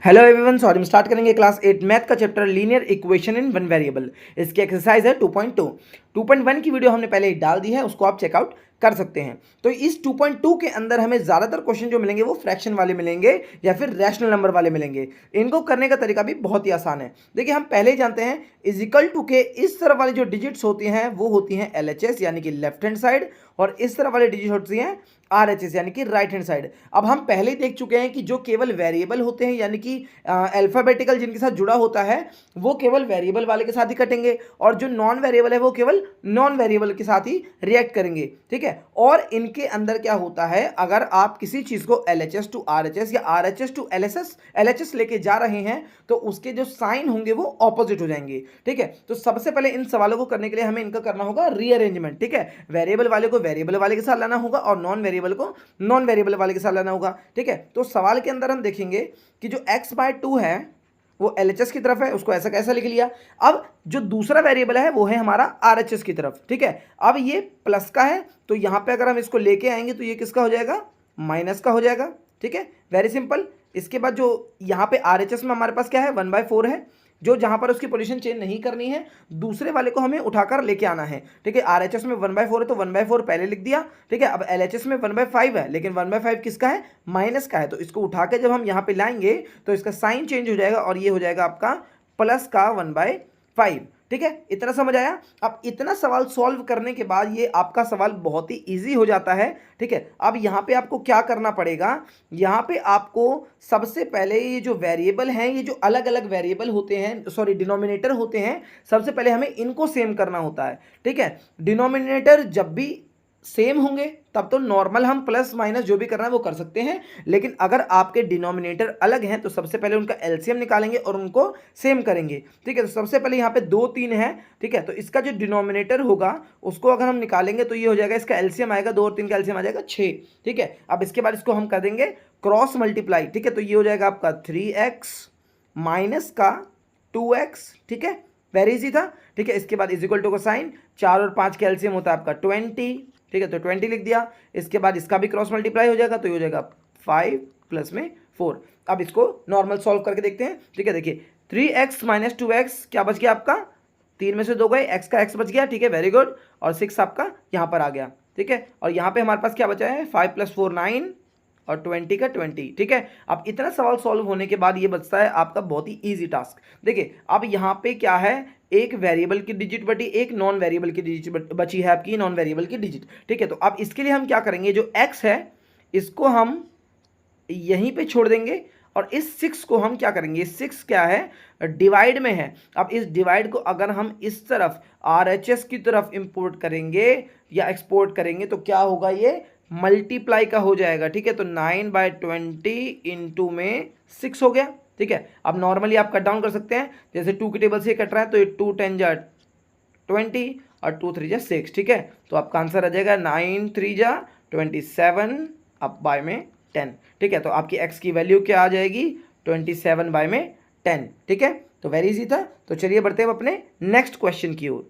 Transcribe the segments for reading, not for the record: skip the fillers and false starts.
Hello everyone, sorry हम start करेंगे class 8 math का chapter linear equation in one variable. इसकी एक्सरसाइज है 2.2। 2.1 की वीडियो हमने पहले ही डाल दी है, उसको आप चेकआउट कर सकते हैं। तो इस 2.2 के अंदर हमें ज़्यादातर क्वेश्चन जो मिलेंगे वो फ्रैक्शन वाले मिलेंगे या फिर रैशनल नंबर वाले मिलेंगे। इनको करने का तरीका भी बहुत ही आसान है। देखिए, हम पहले ही जानते हैं इजिकल टू के इस तरफ वाली जो डिजिट्स होती हैं वो होती हैं LHS यानी कि लेफ्ट हैंड साइड, और इस तरफ वाली डिजिट होती हैं RHS यानी कि राइट हैंड साइड। अब हम पहले ही देख चुके हैं कि जो केवल वेरिएबल होते हैं यानी कि अल्फ़ाबेटिकल जिनके साथ जुड़ा होता है वो केवल वेरिएबल वाले के साथ ही कटेंगे, और जो नॉन वेरिएबल है वो केवल नॉन वेरिएबल के साथ ही रिएक्ट करेंगे। ठीक है, और इनके अंदर क्या होता है, अगर आप किसी चीज़ को LHS टू RHS या RHS टू LHS लेके जा रहे हैं तो उसके जो साइन होंगे वो ऑपोजिट हो जाएंगे। ठीक है, तो सबसे पहले इन सवालों को करने के लिए हमें इनका करना होगा रीअरेंजमेंट। ठीक है, वेरिएबल वाले को वेरिएबल वाले के साथ लाना होगा और नॉन वेरिएबल को नॉन वेरिएबल वाले के साथ लाना होगा। ठीक है, तो सवाल के अंदर हम देखेंगे कि जो x/2 है वो LHS की तरफ है, उसको ऐसा कैसा लिख लिया। अब जो दूसरा वेरिएबल है वो है हमारा RHS की तरफ। ठीक है, अब ये प्लस का है तो यहाँ पे अगर हम इसको लेके आएंगे तो ये किसका हो जाएगा, माइनस का हो जाएगा। ठीक है, वेरी सिंपल। इसके बाद जो यहाँ पे RHS में हमारे पास क्या है, 1/4 है, जो जहां पर उसकी पोजीशन चेंज नहीं करनी है, दूसरे वाले को हमें उठाकर लेके आना है। ठीक है, RHS में 1/4 है तो 1/4 पहले लिख दिया। ठीक है, अब LHS में 1/5 है, लेकिन 1/5 किसका है, माइनस का है, तो इसको उठा के जब हम यहाँ पे लाएंगे तो इसका साइन चेंज हो जाएगा और ये हो जाएगा आपका प्लस का 1/5। ठीक है, इतना समझ आया। अब इतना सवाल सॉल्व करने के बाद ये आपका सवाल बहुत ही इजी हो जाता है। ठीक है, अब यहाँ पे आपको क्या करना पड़ेगा, यहाँ पे आपको सबसे पहले ये जो वेरिएबल हैं, ये जो अलग अलग वेरिएबल होते हैं, सॉरी डिनोमिनेटर होते हैं, सबसे पहले हमें इनको सेम करना होता है। ठीक है, डिनोमिनेटर जब भी सेम होंगे तब तो नॉर्मल हम प्लस माइनस जो भी करना है वो कर सकते हैं, लेकिन अगर आपके डिनोमिनेटर अलग हैं तो सबसे पहले उनका एलसीएम निकालेंगे और उनको सेम करेंगे। ठीक है, तो सबसे पहले यहाँ पे 2 3 है। ठीक है, तो इसका जो डिनोमिनेटर होगा उसको अगर हम निकालेंगे तो ये हो जाएगा, इसका एलसीएम आएगा 2 और 3 का एलसीएम आ जाएगा 6। ठीक है, अब इसके बाद इसको हम कर देंगे क्रॉस मल्टीप्लाई। ठीक है, तो ये हो जाएगा आपका 3x माइनस का 2x। ठीक है, वेरी इजी था। ठीक है, इसके बाद इज इक्वल टू का साइन, 4 और 5 का एलसीएम होता है आपका 20। ठीक है, तो 20 लिख दिया। इसके बाद इसका भी क्रॉस मल्टीप्लाई हो जाएगा तो ये हो जाएगा 5 प्लस में 4। अब इसको नॉर्मल सॉल्व करके देखते हैं। ठीक है, देखिए 3x माइनस 2x क्या बच गया आपका, 3 में से 2 गए, x का x बच गया। ठीक है, वेरी गुड, और 6 आपका यहाँ पर आ गया। ठीक है, और यहाँ पे हमारे पास क्या बचा है, 5 + 4 9 और 20 का 20। ठीक है, अब इतना सवाल सॉल्व होने के बाद ये बचता है आपका बहुत ही इजी टास्क। देखिए, अब यहाँ पे क्या है, एक वेरिएबल की डिजिट बटी, एक नॉन वेरिएबल की डिजिट बची है आपकी, नॉन वेरिएबल की डिजिट। ठीक है, तो अब इसके लिए हम क्या करेंगे, जो x है इसको हम यहीं पे छोड़ देंगे और इस 6 को हम क्या करेंगे, 6 क्या है, डिवाइड में है। अब इस डिवाइड को अगर हम इस तरफ RHS की तरफ इंपोर्ट करेंगे या एक्सपोर्ट करेंगे तो क्या होगा, ये मल्टीप्लाई का हो जाएगा। ठीक है, तो 9/20 इंटू में 6 हो गया। ठीक है, अब नॉर्मली आप कट डाउन कर सकते हैं, जैसे 2 के टेबल से कट रहा है तो ये 2 10 जा 20 और 2 3 जा 6। ठीक है, तो आपका आंसर आ जाएगा 9 3 जा 27 अब बाय में 10। ठीक है, तो आपकी x की वैल्यू क्या आ जाएगी, 27 बाय में 10। ठीक है, तो वेरी इजी था। तो चलिए बढ़ते हैं अपने नेक्स्ट क्वेश्चन की ओर।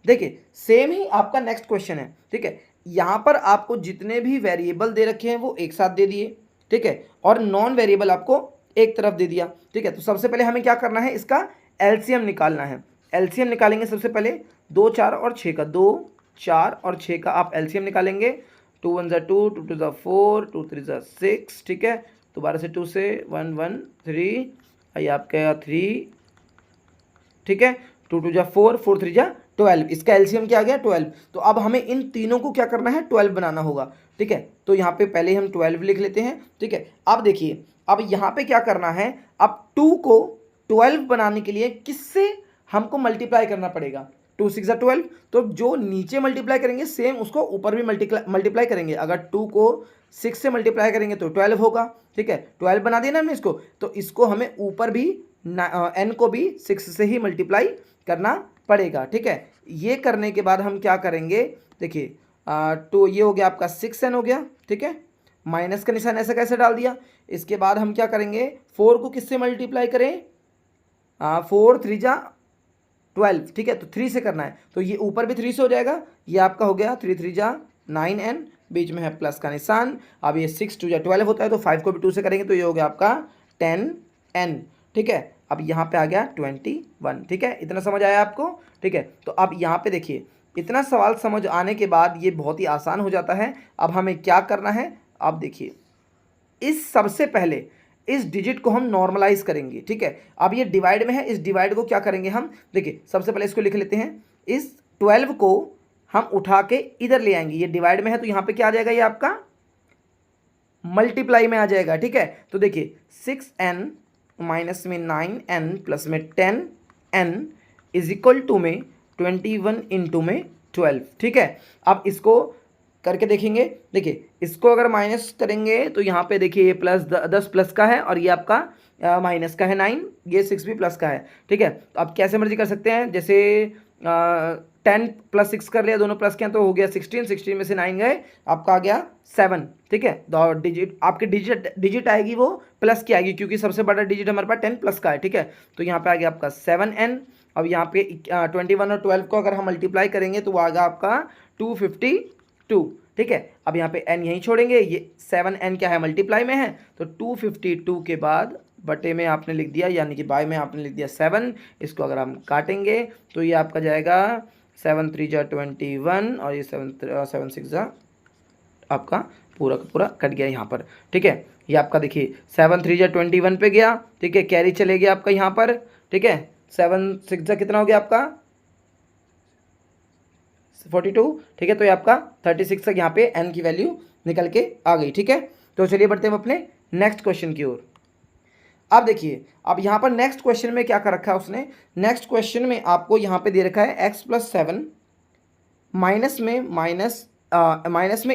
देखिए, सेम ही आपका नेक्स्ट क्वेश्चन है। ठीक है, यहाँ पर आपको जितने भी वेरिएबल दे रखे हैं वो एक साथ दे दिए। ठीक है, और नॉन वेरिएबल आपको एक तरफ दे दिया। ठीक है, तो सबसे पहले हमें क्या करना है, इसका एलसीएम निकालना है। एलसीएम निकालेंगे सबसे पहले, 2 4 और 6 का, 2 4 और 6 का आप एलसीएम निकालेंगे। 2 1 = 2, 2 2 = 4, 2 3 = 6। ठीक है, दोबारा से 2 से 1 1 3, ये आपका 3। ठीक है, 2 2 = 4, 4 3 = 12, इसका एलसीएम क्या आ गया, 12। तो अब हमें इन तीनों को क्या करना है, 12 बनाना होगा। ठीक है, तो यहाँ पे पहले हम 12 लिख लेते हैं। ठीक है, अब देखिए, अब यहाँ पे क्या करना है, अब 2 को 12 बनाने के लिए किससे हमको मल्टीप्लाई करना पड़ेगा, 2 6 = 12, तो जो नीचे मल्टीप्लाई करेंगे सेम उसको ऊपर भी मल्टीप्लाई करेंगे। अगर 2 को 6 से मल्टीप्लाई करेंगे तो 12 होगा। ठीक है, 12 बना दिया ना हमने इसको, तो इसको हमें ऊपर भी n को भी 6 से ही मल्टीप्लाई करना पड़ेगा। ठीक है, ये करने के बाद हम क्या करेंगे, देखिए तो ये हो गया आपका 6n हो गया। ठीक है, माइनस का निशान ऐसा कैसे डाल दिया। इसके बाद हम क्या करेंगे, 4 को किससे मल्टीप्लाई करें, 4 3 = 12। ठीक है, तो 3 से करना है तो ये ऊपर भी 3 से हो जाएगा, ये आपका हो गया 3 3 = 9n, बीच में है प्लस का निशान। अब ये 6 2 = 12 होता है तो 5 को भी 2 से करेंगे तो ये हो गया आपका 10 n, ठीक है। अब यहाँ पे आ गया 21, ठीक है। इतना समझ आया आपको, ठीक है। तो अब यहाँ पे देखिए, इतना सवाल समझ आने के बाद ये बहुत ही आसान हो जाता है। अब हमें क्या करना है, आप देखिए, इस सबसे पहले इस डिजिट को हम नॉर्मलाइज करेंगे, ठीक है। अब ये डिवाइड में है, इस डिवाइड को क्या करेंगे हम, देखिए सबसे पहले इसको लिख लेते हैं। इस 12 को हम उठा के इधर ले आएंगे, ये डिवाइड में है तो यहाँ पे क्या आ जाएगा, ये आपका मल्टीप्लाई में आ जाएगा, ठीक है। तो देखिए 6n माइनस में 9n प्लस में 10n इज इक्वल टू में 21 इंटू में 12, ठीक है। अब इसको करके देखेंगे, देखिए इसको अगर माइनस करेंगे तो यहाँ पे देखिए ये प्लस 10 प्लस का है और ये आपका माइनस का है 9, ये 6 भी प्लस का है, ठीक है। तो आप कैसे मर्जी कर सकते हैं, जैसे 10 प्लस 6 कर लिया, दोनों प्लस के हैं तो हो गया 16, 16 में से 9 गए, आपका आ गया 7, ठीक है। डिजिट आपकी डिजिट आएगी वो प्लस की आएगी, क्योंकि सबसे बड़ा डिजिट हमारे पास 10 प्लस का है, ठीक है। तो यहाँ पे आ गया आपका 7n। अब यहाँ पे 21 और 12 को अगर हम मल्टीप्लाई करेंगे तो वो आएगा आपका 252, ठीक है। अब यहाँ पे n यहीं छोड़ेंगे, ये 7n क्या है, मल्टीप्लाई में है, तो 252 के बाद बटे में आपने लिख दिया, यानी कि बाय में आपने लिख दिया 7। इसको अगर हम काटेंगे तो ये आपका जाएगा 7 3 जा 21 और ये 7 6 जा आपका पूरा का पूरा कट गया यहाँ पर, ठीक है। ये आपका देखिए 7 3 जा 21 पे गया, ठीक है, कैरी चले गया आपका यहाँ पर, ठीक है। 7 6 जा कितना हो गया आपका 42, ठीक है। तो ये आपका 36 तक यहाँ पे n की वैल्यू निकल के आ गई, ठीक है। तो चलिए बढ़ते हैं अपने नेक्स्ट क्वेश्चन की ओर। अब देखिए, अब यहाँ पर नेक्स्ट क्वेश्चन में क्या कर रखा है उसने, नेक्स्ट क्वेश्चन में आपको यहाँ पे दे रखा है x प्लस 7 माइनस में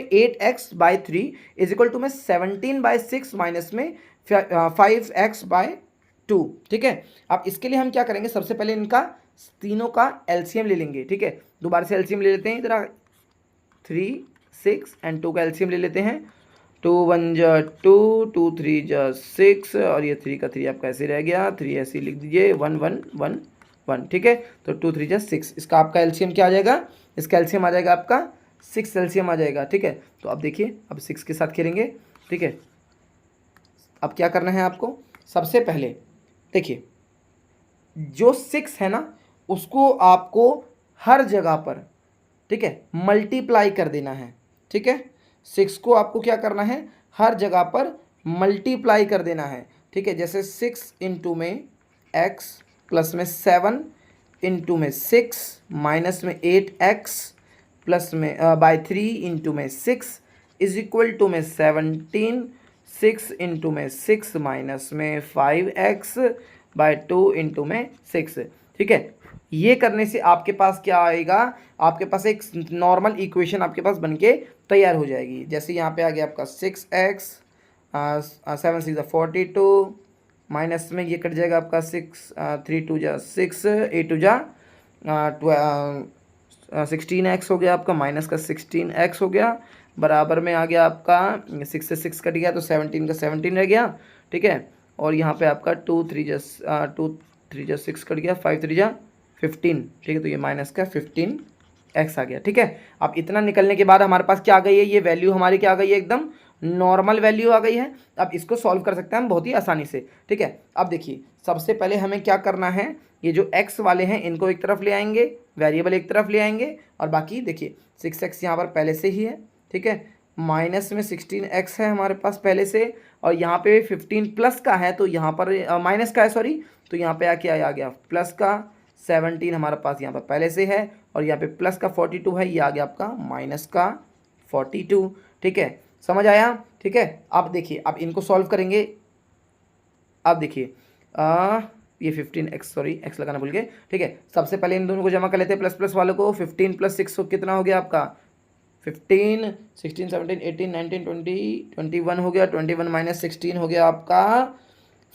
8x/3 इज इक्वल टू में 17/6 माइनस में 5x/2, ठीक है। अब इसके लिए हम क्या करेंगे, सबसे पहले इनका तीनों का एलसीएम ले लेंगे, ठीक है। दोबारा से एलसीएम ले लेते हैं, इधर 3 6 एंड 2 का एलसीएम ले लेते हैं। 2 1 जा 2, 2 3 जा 6 और ये 3 का 3 आपका ऐसे रह गया, 3 ऐसे लिख दीजिए, 1 1 1 1, ठीक है। तो 2 3 जा 6, इसका आपका एलसीएम क्या आ जाएगा, इसका एलसीएम आ जाएगा आपका 6 एलसीएम आ जाएगा, ठीक है। तो अब देखिए, अब 6 के साथ खेलेंगे, ठीक है। अब क्या करना है आपको, सबसे पहले देखिए जो 6 है ना उसको आपको हर जगह पर, ठीक है, मल्टीप्लाई कर देना है, ठीक है। 6 को आपको क्या करना है, हर जगह पर मल्टीप्लाई कर देना है, ठीक है। जैसे 6 इंटू में x प्लस में 7 इंटू में 6 माइनस में 8x प्लस में बाय 3 इंटू में 6 इज इक्वल टू में 17, 6 इंटू में 6 माइनस में 5x/2 इंटू में 6, ठीक है। ये करने से आपके पास क्या आएगा, आपके पास एक नॉर्मल इक्वेशन आपके पास बनके तैयार हो जाएगी। जैसे यहाँ पे आ गया आपका 6x 7 6 42 माइनस में ये कट जाएगा आपका 6 3 2 जा 6 8 2 जा 16x हो गया आपका, माइनस का 16x हो गया, बराबर में आ गया आपका 6 से 6 कट गया तो 17 का 17 रह गया, ठीक है। और यहाँ पे आपका 2 3 जा 6 कट गया, 5 3 जा 15, ठीक है। तो ये माइनस का 15x आ गया, ठीक है। अब इतना निकलने के बाद हमारे पास क्या आ गई है, ये वैल्यू हमारी क्या आ गई है, एकदम नॉर्मल वैल्यू आ गई है। अब इसको सॉल्व कर सकते हैं हम बहुत ही आसानी से, ठीक है। अब देखिए सबसे पहले हमें क्या करना है, ये जो x वाले हैं इनको एक तरफ ले आएंगे, वेरिएबल एक तरफ ले आएंगे, और बाकी देखिए 6x यहाँ पर पहले से ही है, ठीक है। माइनस में 16x है हमारे पास पहले से, और यहाँ पे 15 प्लस का है तो यहाँ पर माइनस का है, सॉरी, तो यहाँ पे क्या आ गया प्लस का 17 हमारे पास यहाँ पर पहले से है, और यहाँ पे प्लस का 42 है, ये आ गया आपका माइनस का 42, ठीक है। समझ आया, ठीक है। अब देखिए, अब इनको सॉल्व करेंगे। अब देखिए ये 15x, सॉरी x लगाना भूल गए, ठीक है। सबसे पहले इन दोनों को जमा कर लेते हैं, प्लस प्लस वालों को। 15 प्लस 6 कितना हो गया आपका 15 16 17 18 19 20 21 हो गया, 21 माइनस 16 हो गया आपका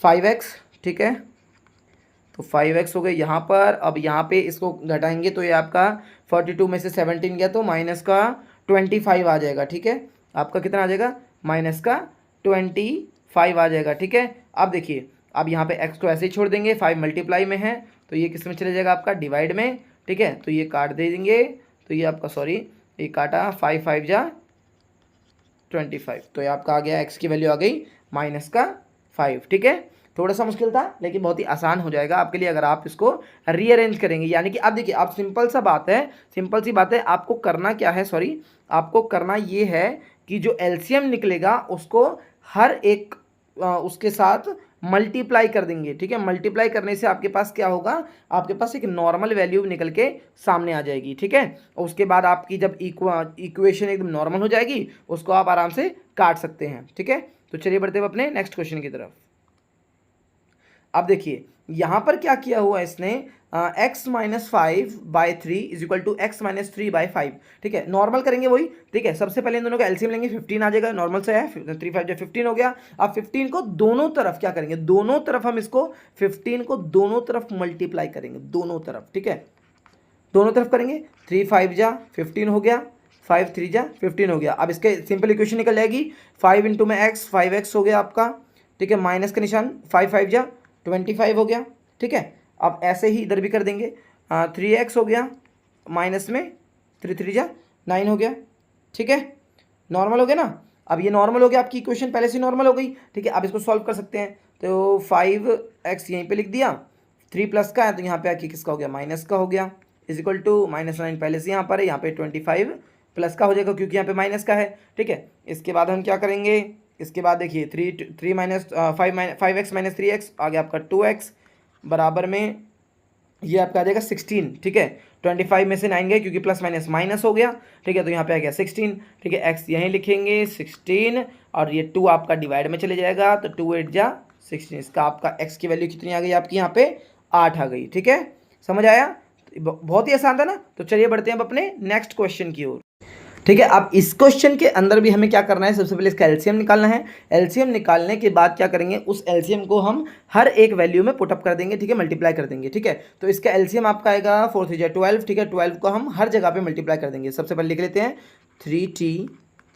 5x, ठीक है। तो 5x हो गए यहाँ पर। अब यहाँ पे इसको घटाएंगे तो ये आपका 42 में से 17 गया तो माइनस का 25 आ जाएगा, ठीक है। आपका कितना आ जाएगा, माइनस का 25 आ जाएगा, ठीक है। अब देखिए, अब यहाँ पे x को ऐसे ही छोड़ देंगे, 5 मल्टीप्लाई में है तो ये किस में चले जाएगा आपका डिवाइड में, ठीक है। तो ये काट दे देंगे, तो ये आपका सॉरी ये काटा 5 5 जा 25, तो ये आपका आ गया x की वैल्यू आ गई माइनस का 5, ठीक है। थोड़ा सा मुश्किल था लेकिन बहुत ही आसान हो जाएगा आपके लिए अगर आप इसको रीअरेंज करेंगे। यानी कि अब देखिए, आप सिंपल सी बात है, आपको करना क्या है, आपको करना ये है कि जो एलसीएम निकलेगा उसको हर एक उसके साथ मल्टीप्लाई कर देंगे। ठीक है, मल्टीप्लाई करने से आपके पास क्या होगा, आपके पास एक नॉर्मल वैल्यू निकल के सामने आ जाएगी। ठीक है, और उसके बाद आपकी जब इक्वेशन एकदम नॉर्मल हो जाएगी उसको आप आराम से काट सकते हैं। ठीक है, तो चलिए बढ़ते हुए अपने नेक्स्ट क्वेश्चन की तरफ। अब देखिए यहां पर क्या किया हुआ इसने, x minus 5/3 is equal to x minus 3/5। ठीक है, नॉर्मल करेंगे वही। ठीक है, सबसे पहले इन दोनों का एलसीएम लेंगे, 15 आ जाएगा, नॉर्मल से है, 3 5 जो 15 हो गया। अब 15 को दोनों तरफ क्या करेंगे, दोनों तरफ हम इसको 15 को दोनों तरफ मल्टीप्लाई करेंगे, दोनों तरफ। ठीक है, दोनों तरफ करेंगे, 3 5 जा 15 हो गया, 5 3 जा 15 हो गया। अब इसके सिंपल इक्वेशन निकल जाएगी, 5 इंटू में x 5x हो गया आपका। ठीक है, माइनस का निशान, 5 5 जा 25 हो गया। ठीक है, अब ऐसे ही इधर भी कर देंगे, 3x हो गया, माइनस में 3 3 जा 9 हो गया। ठीक है, नॉर्मल हो गया ना। अब ये नॉर्मल हो गया, आपकी इक्वेशन पहले से नॉर्मल हो गई। ठीक है, अब इसको सॉल्व कर सकते हैं, तो 5x यहीं पे लिख दिया, 3 प्लस का है तो यहाँ पे आके किसका हो गया, माइनस का हो गया, इज इक्वल टू -9 पहले से यहाँ पर है, यहाँ पे 25 प्लस का हो जाएगा क्योंकि यहाँ पे माइनस का है। ठीक है, इसके बाद हम क्या करेंगे, इसके बाद देखिए 3 माइनस 5x माइनस 3x आ गया आपका 2x, बराबर में ये आपका आ जाएगा 16। ठीक है, 25 में से 9 गए क्योंकि प्लस माइनस माइनस हो गया। ठीक है, तो यहाँ पे आ गया 16। ठीक है, x यहीं लिखेंगे 16 और ये 2 आपका डिवाइड में चले जाएगा, तो 2 8 जा 16, इसका आपका x की वैल्यू कितनी आ गई आपकी यहाँ पे 8 आ गई। ठीक है, समझ आया, बहुत ही आसान था ना। तो चलिए बढ़ते हैं अब अपने नेक्स्ट क्वेश्चन की ओर। ठीक है, अब इस क्वेश्चन के अंदर भी हमें क्या करना है, सबसे पहले इसका एलसीएम निकालना है। एलसीएम निकालने के बाद क्या करेंगे, उस एलसीएम को हम हर एक वैल्यू में पुटअप कर देंगे। ठीक है, मल्टीप्लाई कर देंगे। ठीक है, तो इसका एलसीएम आपका आएगा 4 3 12। ठीक है, 12 को हम हर जगह पे मल्टीप्लाई कर देंगे। सबसे पहले लिख लेते हैं 3t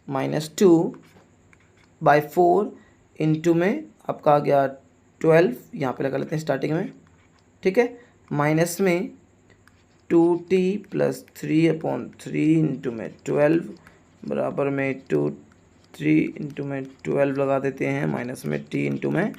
माइनस 2/4 इंटू में आपका आ गया 12, यहाँ पे लगा लेते हैं स्टार्टिंग में। ठीक है, माइनस में 2t प्लस 3/3 इंटू में 12 बराबर में 3 इंटू में 12 लगा देते हैं, माइनस में t इंटू में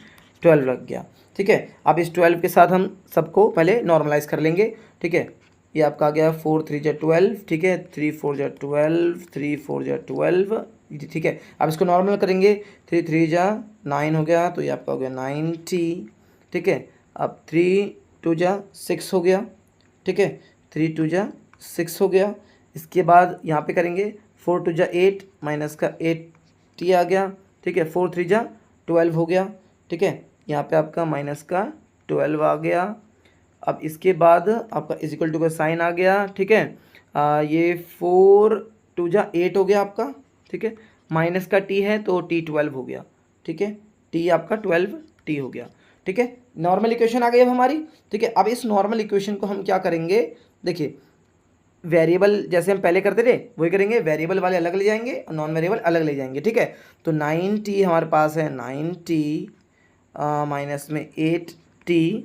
12 लग गया। ठीक है, अब इस 12 के साथ हम सबको पहले नॉर्मलाइज कर लेंगे। ठीक है, ये आपका आ गया 4 3 जा 12। ठीक है, 3 4 जा 12, 3 4 जा 12। ठीक है, अब इसको नॉर्मल करेंगे, 3 3 जा 9 हो गया, तो ये आपका हो गया 9t। ठीक है, अब 3 2 जा 6 हो गया। ठीक है, 3 2 जा 6 हो गया। इसके बाद यहाँ पे करेंगे 4 2 जा 8, माइनस का 8t आ गया। ठीक है, 4 3 जा 12 हो गया। ठीक है, यहाँ पे आपका माइनस का 12 आ गया। अब इसके बाद आपका इज इक्वल टू का साइन आ गया। ठीक है, ये 4 2 जा 8 हो गया आपका। ठीक है, माइनस का t है तो t 12 हो गया। ठीक है, t आपका 12t हो गया। ठीक है, नॉर्मल इक्वेशन आ गई अब हमारी। ठीक है, अब इस नॉर्मल इक्वेशन को हम क्या करेंगे, देखिए वेरिएबल जैसे हम पहले करते थे वही करेंगे, वेरिएबल वाले अलग ले जाएंगे और नॉन वेरिएबल अलग ले जाएंगे। ठीक है, तो 9t हमारे पास है, 9t माइनस में 8t,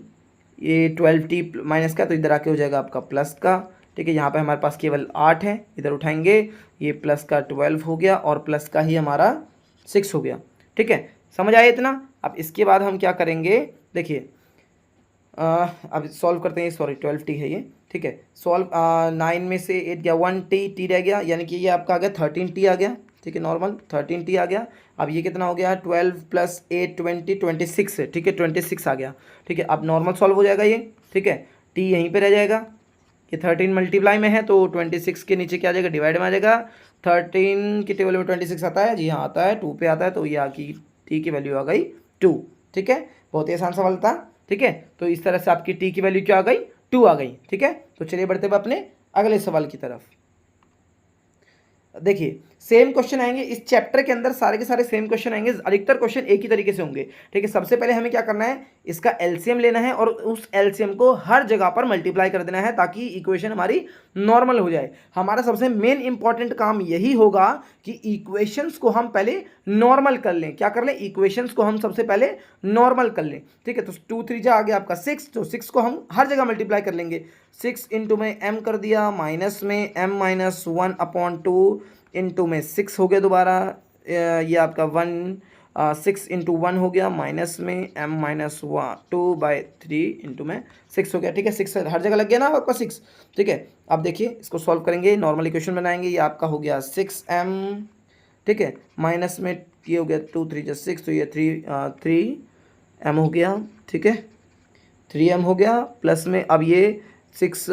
ये 12t माइनस का, तो इधर आके हो जाएगा आपका प्लस का। ठीक है, यहाँ पे हमारे पास केवल 8 है, इधर उठाएंगे, ये प्लस का 12 हो गया और प्लस का ही हमारा 6 हो गया। ठीक है, समझ आया इतना। अब इसके बाद हम क्या करेंगे, देखिए अब सॉल्व करते हैं, सॉरी 12t है ये। ठीक है, सॉल्व 9 में से 8 गया, 1t रह गया, यानी कि ये आपका आ गया 13t आ गया। ठीक है, नॉर्मल 13t आ गया। अब ये कितना हो गया, 12 प्लस 8 20 26 है। ठीक है, 26 आ गया। ठीक है, अब नॉर्मल सॉल्व हो जाएगा ये। ठीक है, t यहीं पे रह जाएगा, ये 13 मल्टीप्लाई में है तो 26 के नीचे क्या आ जाएगा, डिवाइड में आ जाएगा। 13 की टेबल में 26 आता है, जी हाँ आता है, 2 पे आता है, तो ये आपकी t की वैल्यू आ गई 2। ठीक है, बहुत ही आसान सवाल था। ठीक है, तो इस तरह से आपकी t की वैल्यू क्या आ गई, 2 आ गई। ठीक है, तो चलिए बढ़ते हुए अपने अगले सवाल की तरफ। देखिए सेम क्वेश्चन आएंगे इस चैप्टर के अंदर, सारे के सारे सेम क्वेश्चन आएंगे, अधिकतर क्वेश्चन एक ही तरीके से होंगे। ठीक है, सबसे पहले हमें क्या करना है, इसका एलसीएम लेना है और उस एलसीएम को हर जगह पर मल्टीप्लाई कर देना है ताकि इक्वेशन हमारी नॉर्मल हो जाए। हमारा सबसे मेन इंपॉर्टेंट काम यही होगा कि इक्वेशंस को हम पहले नॉर्मल कर लें। क्या कर लें, इक्वेशंस को हम सबसे पहले नॉर्मल कर लें। ठीक है, तो 2 3 जा आ गया आपका 6, तो 6 को हम हर जगह मल्टीप्लाई कर लेंगे। 6 इंटू में m कर दिया, माइनस में m माइनस 1/2 इंटू में 6 हो गया दोबारा, ये आपका 1 6 इंटू 1 हो गया, माइनस में m माइनस 2/3 इंटू में 6 हो गया। ठीक है, 6 हर जगह लग गया ना आपका 6। ठीक है, अब देखिए इसको सॉल्व करेंगे, नॉर्मल इक्वेशन बनाएंगे। ये आपका हो गया 6m, ठीक है, माइनस में ये हो गया 2 3 जा 6, तो ये 3m हो गया। ठीक है, 3m हो गया, प्लस में अब ये 6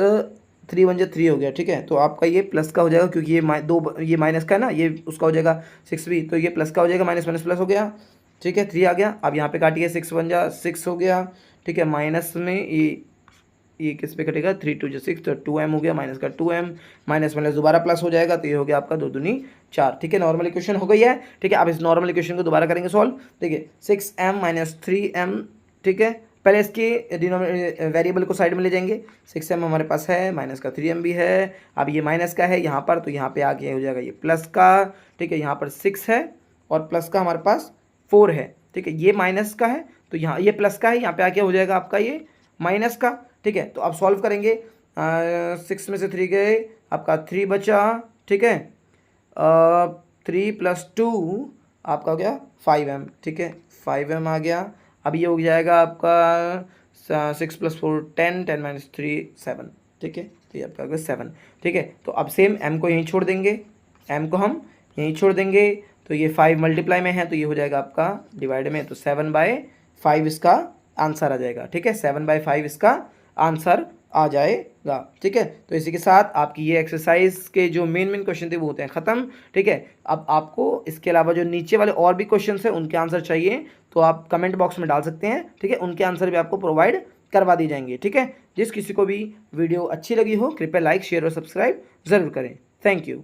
3 1 जा 3 हो गया। ठीक है, तो आपका ये प्लस का हो जाएगा, क्योंकि ये माइनस का है ना, ये उसका हो जाएगा 6 भी, तो ये प्लस का हो जाएगा, माइनस माइनस प्लस हो गया। ठीक है, 3 आ गया। अब यहाँ पे काटिए, 6 1 जा 6 हो गया। ठीक है, माइनस में ये किस पे कटेगा, 3 2 जा 6, तो 2m हो गया, माइनस का 2m, माइनस माइनस दोबारा प्लस हो जाएगा, तो ये हो गया आपका 2 दूनी 4। ठीक है, नॉर्मल इक्वेशन हो गई है। ठीक है, अब इस नॉर्मल इक्वेशन को दोबारा करेंगे सॉल्व। देखिए 6m माइनस 3m, ठीक है, पहले इसके वेरिएबल को साइड में ले जाएंगे। 6m हमारे पास है, माइनस का 3m भी है। अब ये माइनस का है यहाँ पर, तो यहाँ पे आगे हो जाएगा ये प्लस का। ठीक है, यहाँ पर 6 है और प्लस का हमारे पास 4 है। ठीक है, ये माइनस का है, तो यहाँ ये प्लस का है, यहाँ पे आके हो जाएगा आपका ये माइनस का। ठीक है, तो अब सॉल्व करेंगे। 6 में से 3 गए, आपका 3 बचा। ठीक है, 3 + 2 आपका हो गया 5m। ठीक है, 5m आ गया। अब ये हो जाएगा आपका 6 + 4 10, 10 - 3 7। ठीक है, तो ये आपका हो गया 7। ठीक है, तो अब सेम m को यहीं छोड़ देंगे, m को हम यहीं छोड़ देंगे, तो ये 5 मल्टीप्लाई में है, तो ये हो जाएगा आपका डिवाइड में, तो 7/5 इसका आंसर आ जाएगा। ठीक है, 7/5 इसका आंसर आ जाएगा। ठीक है, तो इसी के साथ आपकी ये एक्सरसाइज के जो मेन क्वेश्चन थे वो होते हैं ख़त्म। ठीक है, अब आपको इसके अलावा जो नीचे वाले और भी क्वेश्चन हैं उनके आंसर चाहिए तो आप कमेंट बॉक्स में डाल सकते हैं। ठीक है, उनके आंसर भी आपको प्रोवाइड करवा दी जाएंगे। ठीक है, जिस किसी को भी वीडियो अच्छी लगी हो कृपया लाइक शेयर और सब्सक्राइब ज़रूर करें। Thank you.